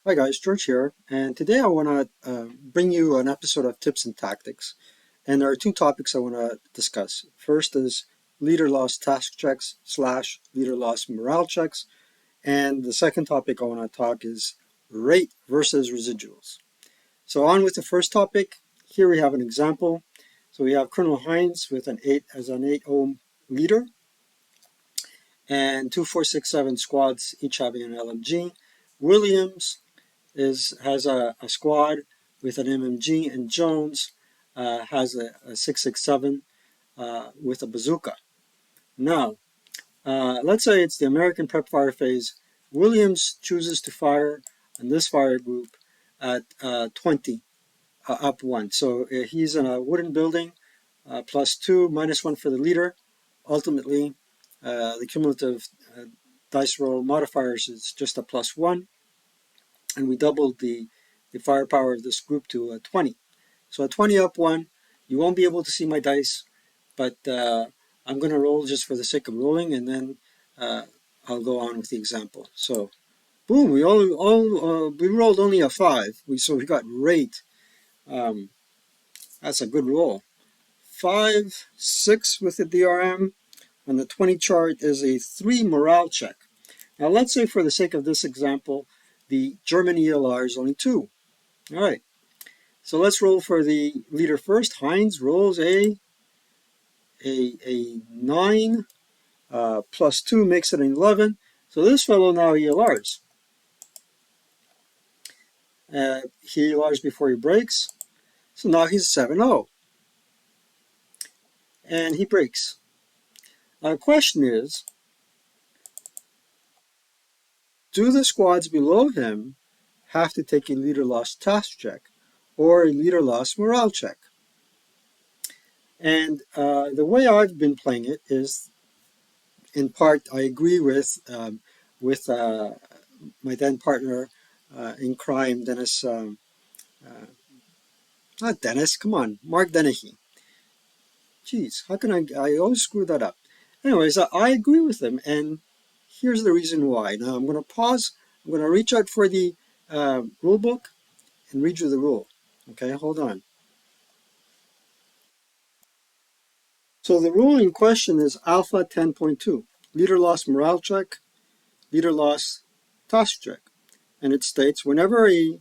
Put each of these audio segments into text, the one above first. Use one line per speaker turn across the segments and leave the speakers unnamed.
Hi guys, George here, and today I want to bring you an episode of Tips and Tactics. And there are two topics I want to discuss. First is leader loss task checks / leader loss morale checks. And the second topic I want to talk is rate versus residuals. So on with the first topic. Here we have an example. So we have Colonel Hines with an 8 ohm leader and 2, 4, 6, 7 squads, each having an LMG. Williams has a squad with an MMG, and Jones has a 667 with a bazooka. Now, let's say it's the American prep fire phase. Williams chooses to fire on this fire group at 20 up 1. So he's in a wooden building, +2, -1 for the leader. Ultimately, the cumulative dice roll modifiers is just a +1. And we doubled the firepower of this group to 20. So at 20 up 1, you won't be able to see my dice, but I'm going to roll just for the sake of rolling, and then I'll go on with the example. So, boom, we rolled only a 5, so we got rate. That's a good roll. 5, 6 with the DRM, and the 20 chart is a 3 morale check. Now let's say for the sake of this example, the German ELR is only 2. All right, so let's roll for the leader first. Hines rolls a 9, +2 makes it an 11. So this fellow now ELRs. He ELRs before he breaks. So now he's 7-0. And he breaks. Now the question is, do the squads below him have to take a leader loss task check or a leader loss morale check? And the way I've been playing it is, in part, I agree with my then partner in crime, Dennis. Not Dennis. Come on, Mark Dennehy. Jeez, how can I always screw that up? Anyways, I agree with him, and here's the reason why. Now I'm going to pause. I'm going to reach out for the rule book and read you the rule. Okay, hold on. So the rule in question is Alpha 10.2, leader loss morale check, leader loss task check. And it states, whenever a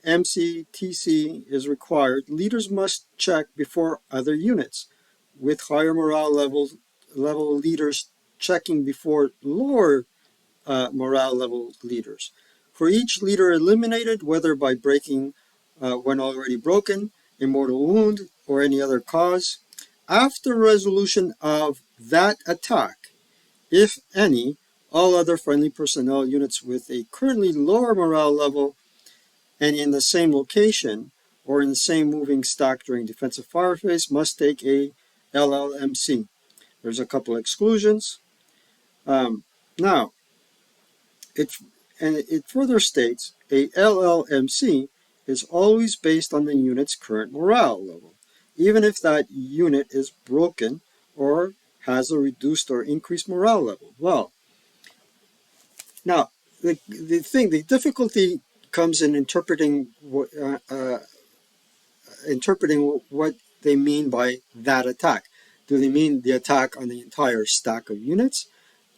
MCTC is required, leaders must check before other units, with higher morale level leaders checking before lower morale level leaders. For each leader eliminated, whether by breaking when already broken, a mortal wound, or any other cause, after resolution of that attack, if any, all other friendly personnel units with a currently lower morale level and in the same location or in the same moving stack during defensive fire phase must take a LLMC. There's a couple exclusions. Now, it further states a LLMC is always based on the unit's current morale level, even if that unit is broken or has a reduced or increased morale level. Well, now the difficulty comes in interpreting what they mean by that attack. Do they mean the attack on the entire stack of units?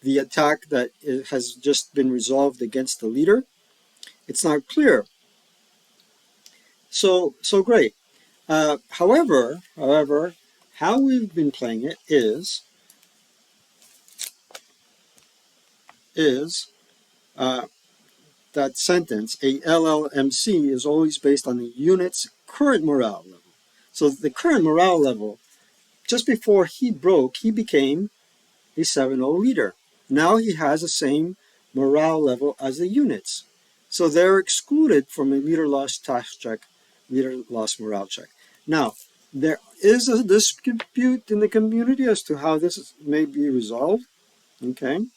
The attack that has just been resolved against the leader? It's not clear. So great. However, how we've been playing it is that sentence, a LLMC is always based on the unit's current morale level. So the current morale level, just before he broke, he became a 7-0 leader. Now he has the same morale level as the units. So they're excluded from a leader loss task check, leader loss morale check. Now, there is a dispute in the community as to how this may be resolved, okay?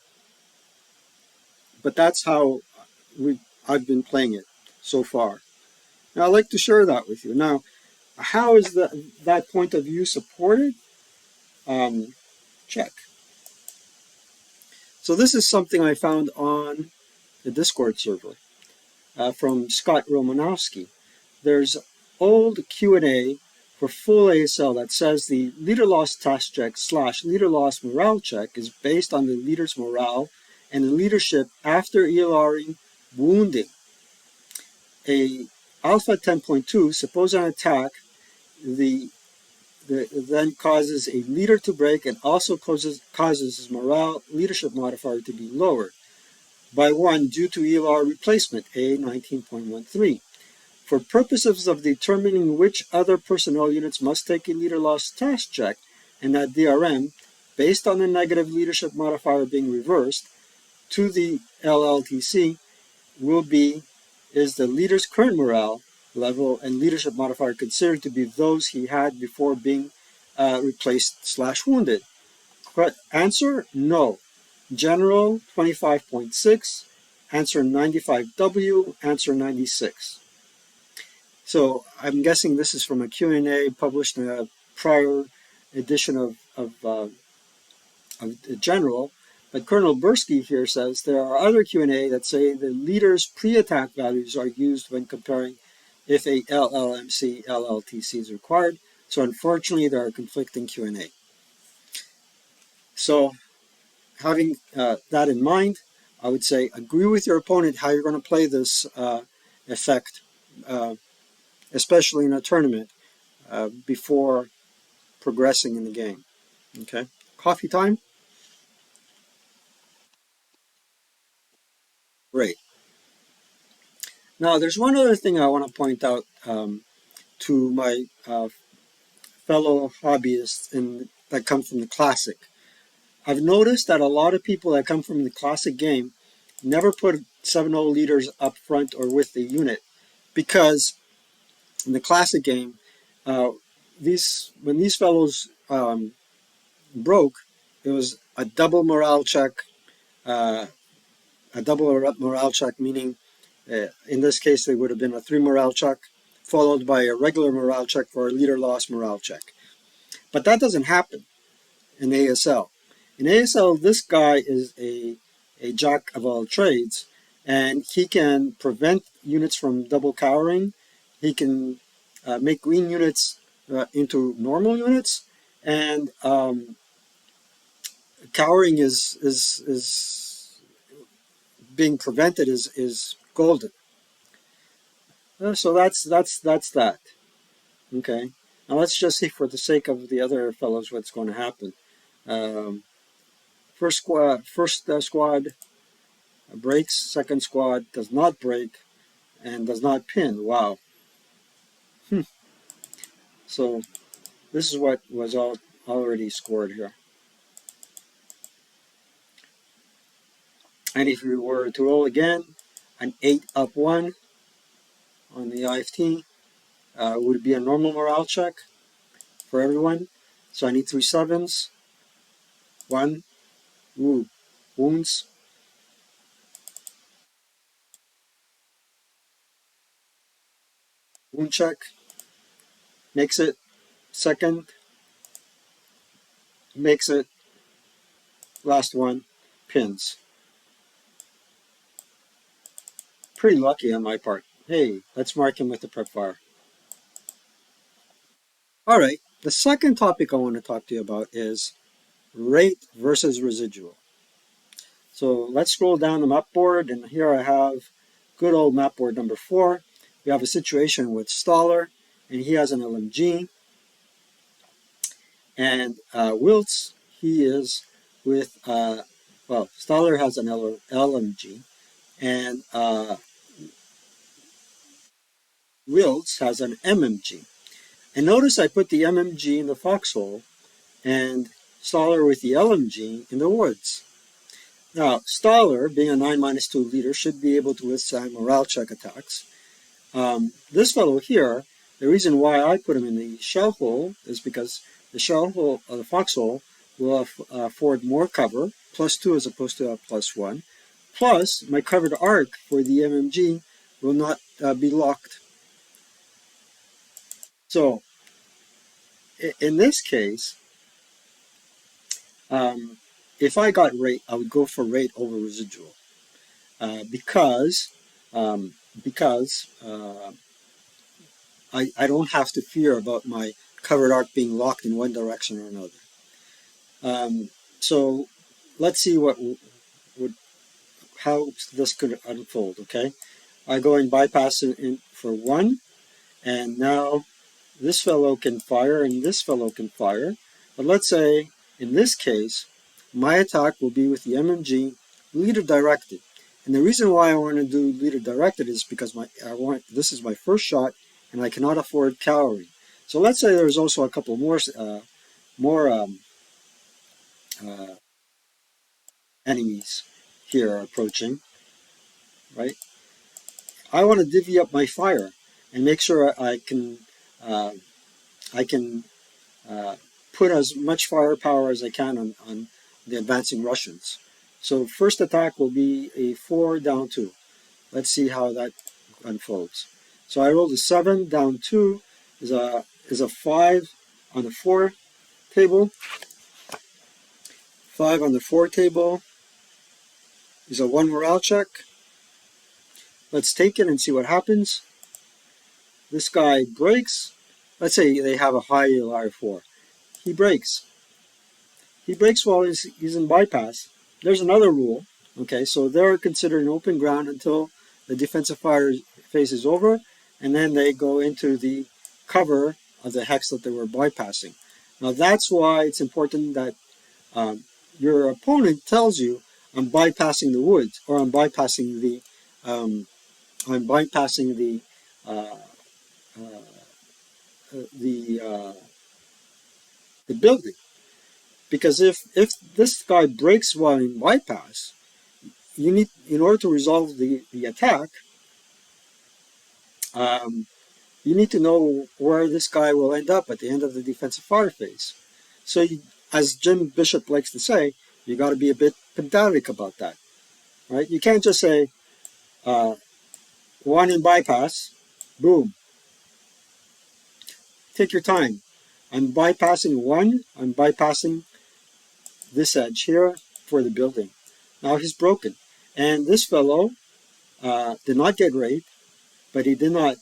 But that's how I've been playing it so far. Now, I'd like to share that with you. Now, how is that point of view supported? Check. So this is something I found on the Discord server. from Scott Romanowski. There's old Q&A for full ASL that says the leader loss task check / leader loss morale check is based on the leader's morale and the leadership after ELRing wounding. A Alpha 10.2, suppose an attack then causes a leader to break and also causes his morale leadership modifier to be lowered by 1 due to ELR replacement, A 19.13. For purposes of determining which other personnel units must take a leader loss task check and that DRM, based on the negative leadership modifier being reversed to the LLTC, will be is the leader's current morale level and leadership modifier considered to be those he had before being replaced / wounded? Answer, no. General 25.6, answer 95W, answer 96. So I'm guessing this is from a Q&A published in a prior edition of General. But Colonel Bursky here says there are other Q&A that say the leader's pre-attack values are used when comparing if a LLMC LLTC is required. So unfortunately, there are conflicting Q&A. So having that in mind, I would say agree with your opponent how you're going to play this effect, especially in a tournament, before progressing in the game. Okay, coffee time? Great. Now, there's one other thing I want to point out to my fellow hobbyists that come from the Classic. I've noticed that a lot of people that come from the Classic game never put 7-0 leaders up front or with the unit because in the Classic game, when these fellows broke, it was a double morale check, meaning in this case, they would have been a 3 morale check, followed by a regular morale check for a leader loss morale check. But that doesn't happen in ASL. In ASL, this guy is a jack of all trades, and he can prevent units from double cowering. He can make green units into normal units, and cowering is being prevented is golden. So that's that. Okay. Now let's just see, for the sake of the other fellows, what's going to happen. First squad breaks. Second squad does not break and does not pin. Wow. So this is what was already scored here. And if you were to roll again, an 8 up 1 on the IFT would be a normal morale check for everyone. So I need 3 7s. 1. Ooh. Wounds. Wound check. Makes it. Second. Makes it. Last one. Pins. Pretty lucky on my part. Hey, let's mark him with the prep fire. All right. The second topic I want to talk to you about is rate versus residual. So let's scroll down the map board, and here I have good old map board number 4. We have a situation with Stoller, and he has an LMG. And Wiltz, he is with, Stoller has an LMG, and Wiltz has an MMG. And notice I put the MMG in the foxhole and Stoller with the LMG in the woods. Now, Stoller, being a 9-2 leader, should be able to withstand morale check attacks. This fellow here, the reason why I put him in the shell hole is because the shell hole, the foxhole, will afford more cover, +2 as opposed to a +1. Plus, my covered arc for the MMG will not be locked. So, in this case, if I got rate, I would go for rate over residual because because I don't have to fear about my covered arc being locked in one direction or another. So let's see would how this could unfold. Okay, I go and bypass it in for one, and now this fellow can fire and this fellow can fire. But let's say in this case, my attack will be with the MMG leader directed. And the reason why I want to do leader directed is because this is my first shot and I cannot afford calorie. So let's say there's also a couple more uh, enemies here approaching, right? I want to divvy up my fire and make sure uh, I can uh, put as much firepower as I can on the advancing Russians. So first attack will be a 4 down 2. Let's see how that unfolds. So I rolled a 7 down 2 is a 5 on the 4 table. 5 on the 4 table is a 1 morale check. Let's take it and see what happens. This guy breaks. Let's say they have a high ELR 4. He breaks. He breaks while he's in bypass. There's another rule. Okay, so they're considered an open ground until the defensive fire phase is over, and then they go into the cover of the hex that they were bypassing. Now that's why it's important that um, your opponent tells you, "I'm bypassing the woods," or um, "I'm bypassing uh, uh, the uh, the building." Because if this guy breaks while in bypass, you need in order to resolve the attack, um, you need to know where this guy will end up at the end of the defensive fire phase. So, as Jim Bishop likes to say, you got to be a bit pedantic about that, right? You can't just say uh, one in bypass, boom. Take your time. I'm bypassing one. I'm bypassing this edge here for the building. Now he's broken, and this fellow did not get raped, but he did not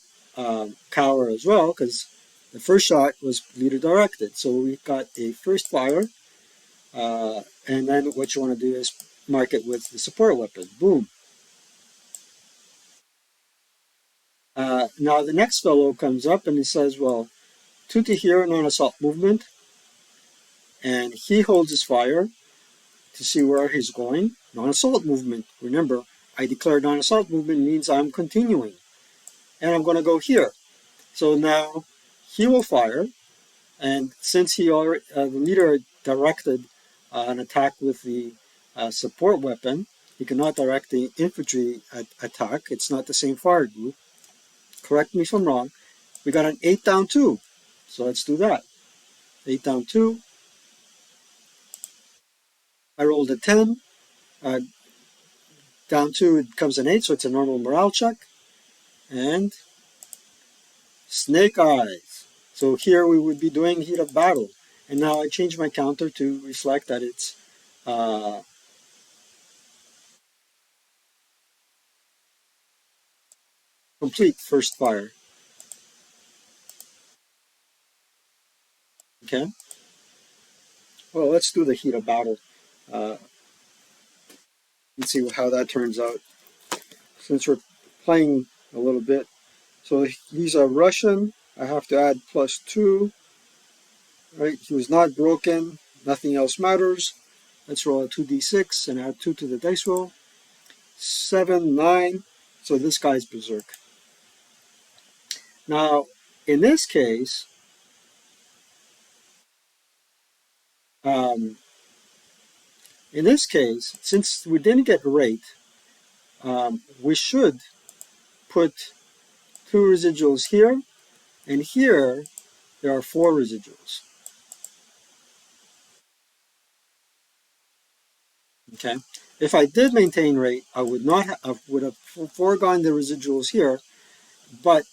cower as well because the first shot was leader directed. So we got a first fire, and then what you want to do is mark it with the support weapon. Boom. Now the next fellow comes up and he says, well, two to here, non-assault movement, and he holds his fire to see where he's going. Non-assault movement. Remember, I declare non-assault movement means I'm continuing, and I'm going to go here. So now he will fire. And since the leader directed an attack with the support weapon, he cannot direct the infantry attack. It's not the same fire group. Correct me if I'm wrong. We got an 8 down 2. So let's do that. 8 down 2. I rolled a 10. Uh, down 2 it becomes an 8, so it's a normal morale check. And snake eyes. So here we would be doing heat of battle. And now I change my counter to reflect that it's uh, complete first fire. Okay. Well, let's do the heat of battle uh, and see how that turns out. Since we're playing a little bit, so these are Russian. I have to add +2. Right. He was not broken. Nothing else matters. Let's roll a 2d6 and add 2 to the dice roll. 7, 9. So this guy's berserk. Now, in this case, um, since we didn't get rate, we should put 2 residuals here, and here there are 4 residuals. Okay. If I did maintain rate, I would not I would have foregone the residuals here, but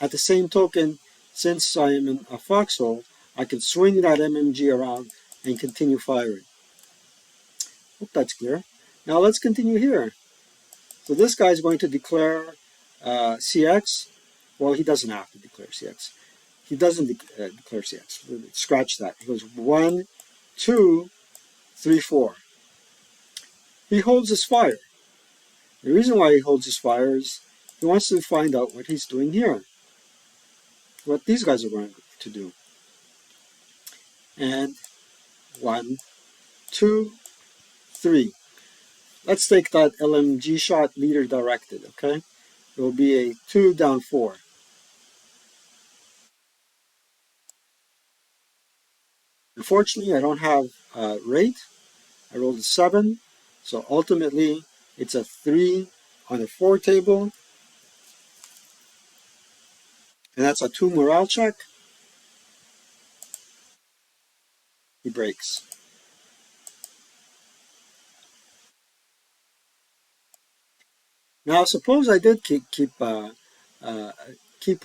at the same token, since I am in a foxhole, I can swing that MMG around and continue firing. Hope that's clear. Now let's continue here. So this guy is going to declare CX, well, he doesn't have to declare CX. He doesn't declare CX. Scratch that. He goes 1, 2, 3, 4. He holds his fire. The reason why he holds his fire is he wants to find out what he's doing here, what these guys are going to do. And 1, 2, 3. Let's take that LMG shot leader directed, okay? It will be a 2 down 4. Unfortunately, I don't have rate. I rolled a 7. So ultimately, it's a 3 on the 4 table. And that's a 2 morale check. He breaks. Now, suppose I did keep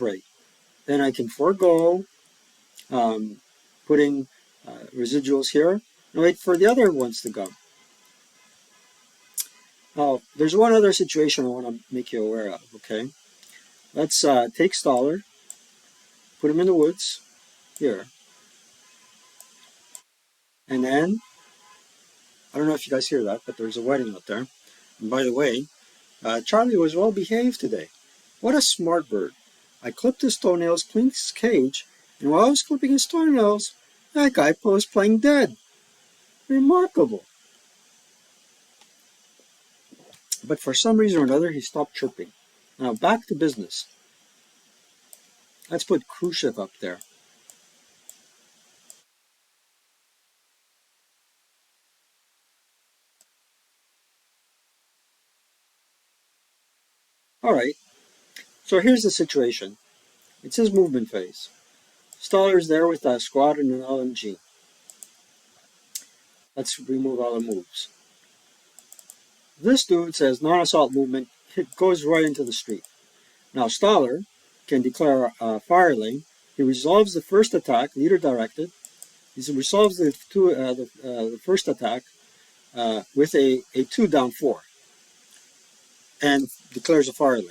rate. Then I can forego putting residuals here and wait for the other ones to go. Now, there's one other situation I want to make you aware of, okay? Let's take Stoller, put him in the woods here. And then, I don't know if you guys hear that, but there's a wedding out there. And by the way, Charlie was well behaved today. What a smart bird. I clipped his toenails, cleaned his cage, and while I was clipping his toenails, that guy was playing dead. Remarkable. But for some reason or another, he stopped chirping. Now back to business. Let's put Khrushchev up there. All right, so here's the situation. It's his movement phase. Stoller's there with a squad and an LMG. Let's remove all the moves. This dude says non-assault movement goes right into the street. Now Stoller can declare a fire lane. He resolves the first attack, leader directed. He resolves the first attack with a 2 down 4 and declares a fire lane.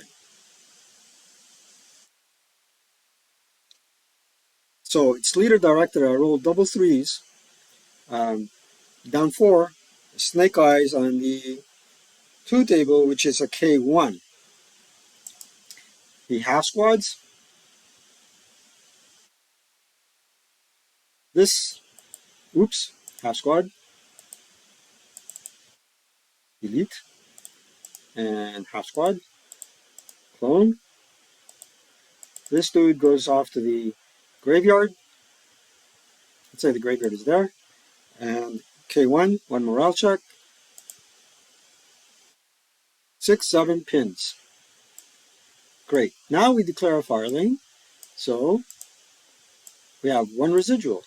So it's leader directed. I roll double 3s, down 4, snake eyes on the 2 table, which is a K1. He half squads. This, oops, half squad, delete, and half squad, clone. This dude goes off to the graveyard. Let's say the graveyard is there. And K1, 1 morale check. 6, 7 pins. Great. Now we declare a fire lane. So we have 1 residual.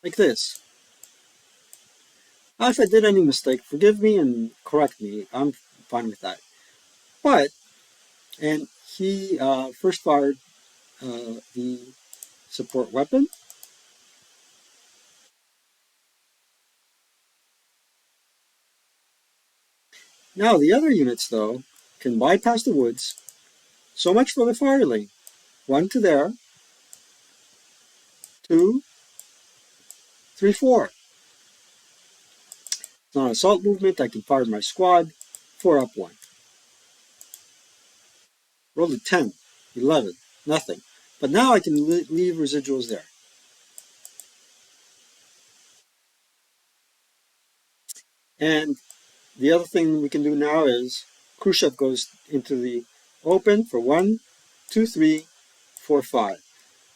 Like this. Now, if I did any mistake, forgive me and correct me. I'm fine with that. But, and he first fired the support weapon. Now the other units, though, can bypass the woods. So much for the fire lane. 1 to there. 2, 3, 4. It's not an assault movement. I can fire my squad. 4 up 1. Rolled a 10, 11, nothing. But now I can leave residuals there. And the other thing we can do now is Khrushchev goes into the open for 1, 2, 3, 4, 5.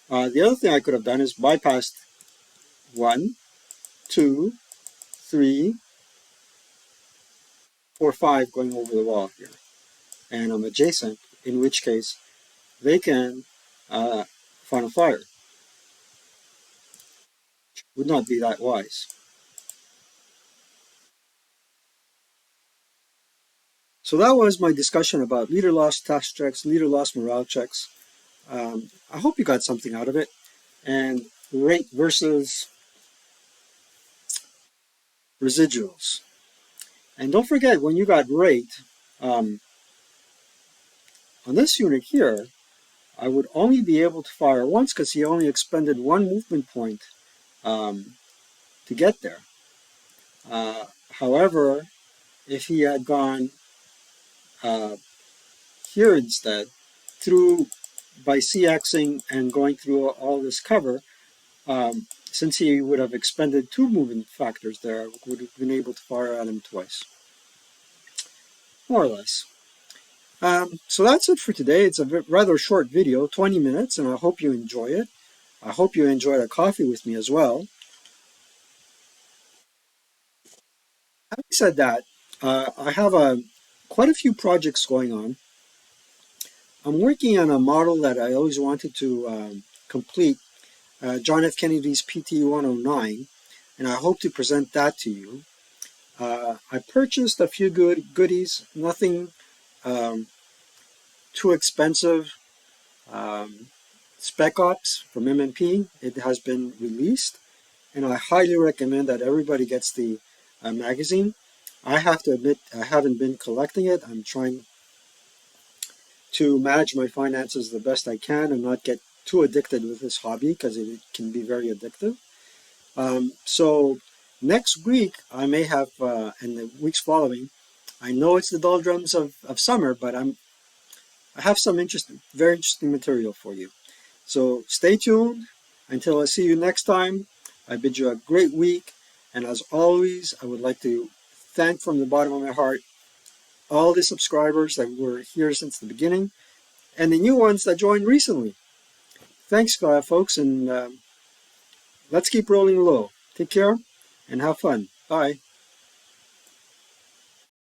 The other thing I could have done is bypassed 1, 2, 3, 4, 5 going over the wall here. And I'm adjacent, in which case they can final fire. Would not be that wise. So that was my discussion about leader loss task checks, leader loss morale checks. I hope you got something out of it. And rate versus residuals. And don't forget, when you got rate, um, on this unit here, I would only be able to fire once because he only expended one movement point um, to get there. However, if he had gone uh, here instead, through by CXing and going through all this cover, since he would have expended two movement factors there, I would have been able to fire at him twice, more or less. So that's it for today. It's a rather short video, 20 minutes, and I hope you enjoy it. I hope you enjoyed a coffee with me as well. Having said that, I have quite a few projects going on. I'm working on a model that I always wanted to complete, John F. Kennedy's PT 109, and I hope to present that to you. I purchased a few goodies, nothing um, too expensive. Um, Spec Ops from MMP, it has been released, and I highly recommend that everybody gets the magazine. I have to admit, I haven't been collecting it. I'm trying to manage my finances the best I can and not get too addicted with this hobby because it can be very addictive. So next week, I may have, and the weeks following, I know it's the doldrums of summer, but I have some very interesting material for you. So stay tuned. Until I see you next time, I bid you a great week. And as always, I would like to thank from the bottom of my heart all the subscribers that were here since the beginning and the new ones that joined recently. Thanks, folks, and let's keep rolling low. Take care and have fun. Bye.